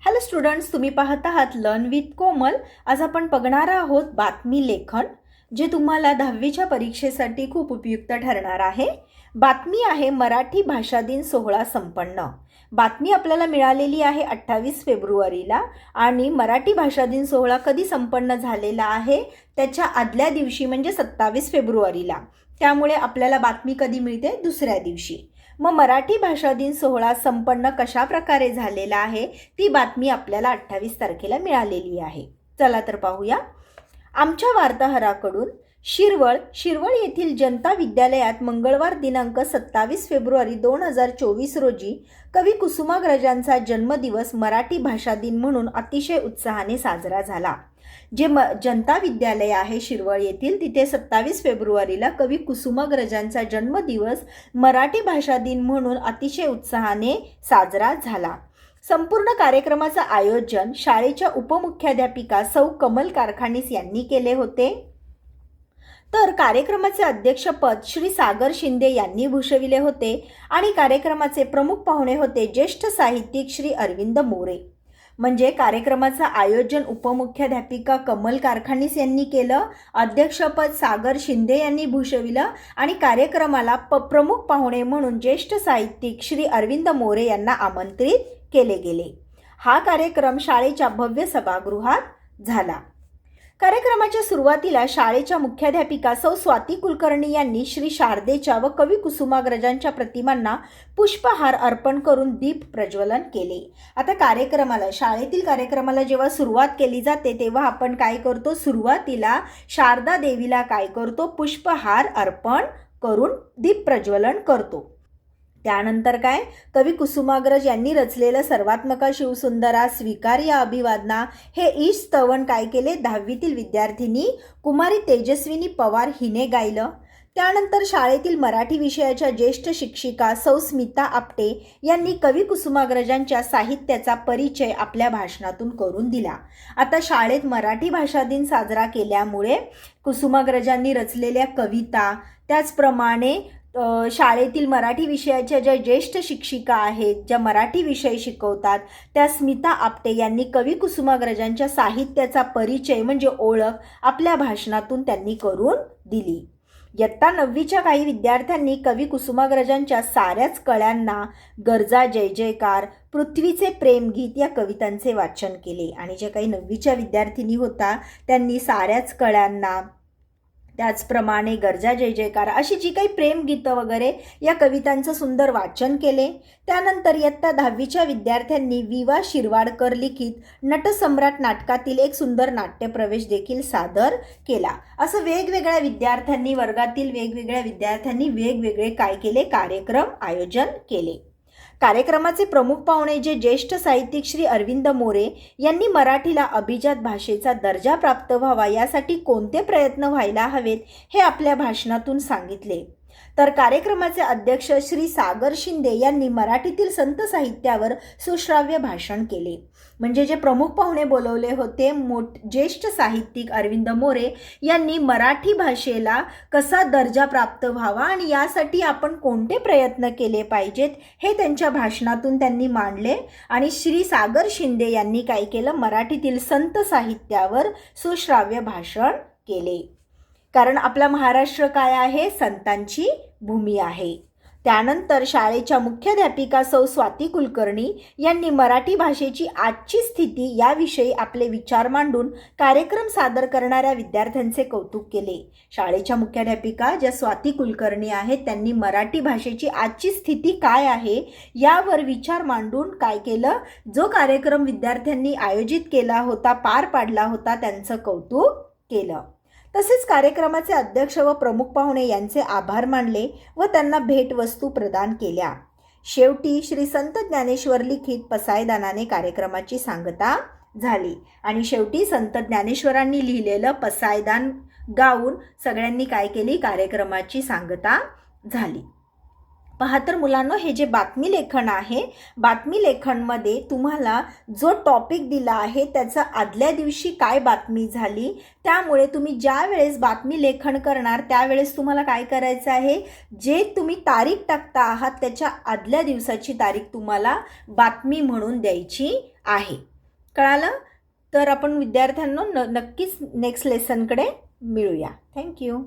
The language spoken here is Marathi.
हॅलो स्टुडंट्स, तुम्ही पाहत आहात लर्न विथ कोमल. आज आपण बघणार आहोत बातमी लेखन, जे तुम्हाला 10वीच्या परीक्षेसाठी खूप उपयुक्त ठरणार आहे. बातमी आहे मराठी भाषा दिन सोहळा संपन्न. बातमी आपल्याला मिळालेली आहे 28 फेब्रुवारीला आणि मराठी भाषा दिन सोहळा कधी संपन्न झालेला आहे त्याच्या आदल्या दिवशी म्हणजे 27 फेब्रुवारीला. त्यामुळे आपल्याला बातमी कधी मिळते? दुसऱ्या दिवशी. मग मराठी भाषा दिन सोहळा संपन्न कशा प्रकारे झालेला आहे ती बातमी आपल्याला 28 तारखेला मिळालेली आहे. चला तर पाहूया. आमच्या वार्ताहराकडून शिरवळ येथील जनता विद्यालयात मंगळवार दिनांक 27 फेब्रुवारी 2024 रोजी कवी कुसुमाग्रजांचा जन्मदिवस मराठी भाषा दिन म्हणून अतिशय उत्साहाने साजरा झाला. जे जनता विद्यालय आहे शिरवळ येथील, तिथे 27 फेब्रुवारीला कवी कुसुमाग्रजांचा जन्मदिवस मराठी भाषा दिन म्हणून अतिशय उत्साहाने साजरा झाला. संपूर्ण कार्यक्रमाचं आयोजन शाळेच्या उपमुख्याध्यापिका सौ कमल कारखानीस यांनी केले होते. तर कार्यक्रमाचे अध्यक्षपद श्री सागर शिंदे यांनी भूषविले होते आणि कार्यक्रमाचे प्रमुख पाहुणे होते ज्येष्ठ साहित्यिक श्री अरविंद मोरे. म्हणजे कार्यक्रमाचं आयोजन उपमुख्याध्यापिका कमल कारखानीस यांनी केलं, अध्यक्षपद सागर शिंदे यांनी भूषविलं आणि कार्यक्रमाला प्रमुख पाहुणे म्हणून ज्येष्ठ साहित्यिक श्री अरविंद मोरे यांना आमंत्रित केले गेले. हा कार्यक्रम शाळेच्या भव्य सभागृहात झाला. कार्यक्रमाच्या सुरुवातीला शाळेच्या मुख्याध्यापिका सौ स्वाती कुलकर्णी यांनी श्री शारदेच्या व कवी कुसुमाग्रजांच्या प्रतिमांना पुष्पहार अर्पण करून दीप प्रज्वलन केले. आता शाळेतील कार्यक्रमाला जेव्हा सुरुवात केली जाते तेव्हा आपण काय करतो? सुरुवातीला शारदा देवीला काय करतो? पुष्पहार अर्पण करून दीप प्रज्वलन करतो. त्यानंतर काय? कवी कुसुमाग्रज यांनी रचलेलं सर्वात्मका शिवसुंदरा स्वीकार्य अभिवादना हे ईश स्तवन काय केले? 10वीतील विद्यार्थिनी कुमारी तेजस्विनी पवार हिने गायलं. त्यानंतर शाळेतील मराठी विषयाच्या ज्येष्ठ शिक्षिका सौ स्मिता आपटे यांनी कवी कुसुमाग्रजांच्या साहित्याचा परिचय आपल्या भाषणातून करून दिला. आता शाळेत मराठी भाषा दिन साजरा केल्यामुळे कुसुमाग्रजांनी रचलेल्या कविता, त्याचप्रमाणे शाळेतील मराठी विषयाच्या ज्या ज्येष्ठ शिक्षिका आहेत, ज्या मराठी विषय शिकवतात, त्या स्मिता आपटे यांनी कवी कुसुमाग्रजांच्या साहित्याचा परिचय म्हणजे ओळख आपल्या भाषणातून त्यांनी करून दिली. इयत्ता 9वीच्या काही विद्यार्थ्यांनी कवी कुसुमाग्रजांच्या साऱ्याच कळ्यांना, गरजा जय जयकार, पृथ्वीचे प्रेमगीत या कवितांचे वाचन केले. आणि ज्या काही 9वीच्या विद्यार्थिनी होता त्यांनी साऱ्याच कळ्यांना, त्याचप्रमाणे गरजा जय जयकार अशी जी काही प्रेमगीतं वगैरे या कवितांचं सुंदर वाचन केले. त्यानंतर इयत्ता 10वीच्या विद्यार्थ्यांनी विवा शिरवाडकर लिखित नटसम्राट नाटकातील एक सुंदर नाट्यप्रवेश देखील सादर केला. असं वर्गातील वेगवेगळ्या विद्यार्थ्यांनी वेगवेगळे काय केले? कार्यक्रम आयोजन केले. कार्यक्रमाचे प्रमुख पाहुणे जे ज्येष्ठ साहित्यिक श्री अरविंद मोरे यांनी मराठीला अभिजात भाषेचा दर्जा प्राप्त व्हावा यासाठी कोणते प्रयत्न व्हायला हवेत हे आपल्या भाषणातून सांगितले. तर कार्यक्रमाचे अध्यक्ष श्री सागर शिंदे यांनी मराठीतील संत साहित्यावर सुश्राव्य भाषण केले. म्हणजे जे प्रमुख पाहुणे बोलवले होते ज्येष्ठ साहित्यिक अरविंद मोरे यांनी मराठी भाषेला कसा दर्जा प्राप्त व्हावा आणि यासाठी आपण कोणते प्रयत्न केले पाहिजेत हे त्यांच्या भाषणातून त्यांनी मांडले. आणि श्री सागर शिंदे यांनी काय केलं? मराठीतील संत साहित्यावर सुश्राव्य भाषण केले. कारण आपला महाराष्ट्र काय आहे? संतांची भूमी आहे. त्यानंतर शाळेच्या मुख्याध्यापिका सौ स्वाती कुलकर्णी यांनी मराठी भाषेची आजची स्थिती याविषयी आपले विचार मांडून कार्यक्रम सादर करणाऱ्या विद्यार्थ्यांचे कौतुक केले. शाळेच्या मुख्याध्यापिका ज्या स्वाती कुलकर्णी आहेत त्यांनी मराठी भाषेची आजची स्थिती काय आहे यावर विचार मांडून काय केलं? जो कार्यक्रम विद्यार्थ्यांनी आयोजित केला होता, पार पाडला होता, त्यांचं कौतुक केलं. तसेच कार्यक्रमाचे अध्यक्ष व प्रमुख पाहुणे यांचे आभार मानले व त्यांना भेटवस्तू प्रदान केल्या. शेवटी श्री संत ज्ञानेश्वर लिखित पसायदानाने कार्यक्रमाची सांगता झाली आणि शेवटी संत ज्ञानेश्वरांनी लिहिलेलं पसायदान गाऊन सगळ्यांनी काय केली? कार्यक्रमाची सांगता झाली. पहा तर मुलांनो, हे जे बातमी लेखन आहे, बातमी लेखनमध्ये तुम्हाला जो टॉपिक दिला आहे त्याचा आदल्या दिवशी काय बातमी झाली, त्यामुळे तुम्ही ज्या वेळेस बातमी लेखन करणार त्यावेळेस तुम्हाला काय करायचं आहे? जे तुम्ही तारीख टाकता आहात त्याच्या आदल्या दिवसाची तारीख तुम्हाला बातमी म्हणून द्यायची आहे. कळालं? तर आपण विद्यार्थ्यांनो नक्कीच नेक्स्ट लेसनकडे मिळूया. थँक्यू.